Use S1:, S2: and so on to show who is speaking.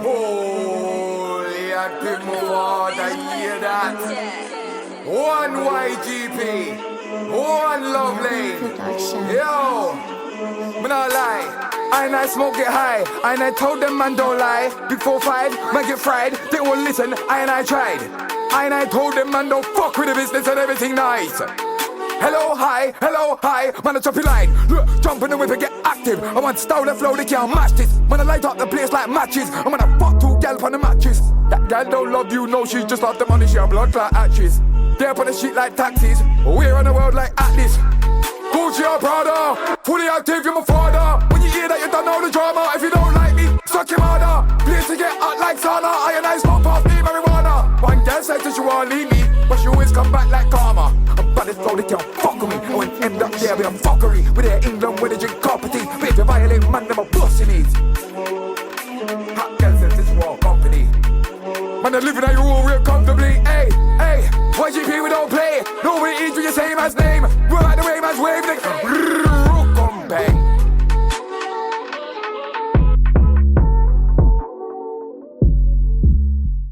S1: Holy active water, hear that? One YGP, one lovely. Yo, me not lie. I smoke get high, I told them man don't lie. Big 4-5, man get fried. They won't listen, I tried. I told them man don't fuck with the business and everything nice. Hello, hi, man a choppy line. Look, jump in the whip and get active. I want style and flow, they can't match this. Man I light up the place like matches. I'm gonna fuck 2 gal on the matches. That gal don't love you, no, she just love the money, she a blood clot actress. They up on the shit like taxis, we're on the world like Atlas. Gucci or Prada, fully active, you're my father. When you hear that, you don't know the drama. If you don't like me, suck your mother. Please to get hot like sauna. I and I smoke past me marijuana. One girl said that she wanna leave me, but she always come back like karma. I'm bad as flow, they can't fuck with me. I won't end up there with a fuckery. With their England, where they drink carpeting. But if you violate, man, them a pussy needs. Hot girl says this is all company. Man, they're living out your all real comfortably. Hey, YGP, we don't play. Nobody eats with your same as name.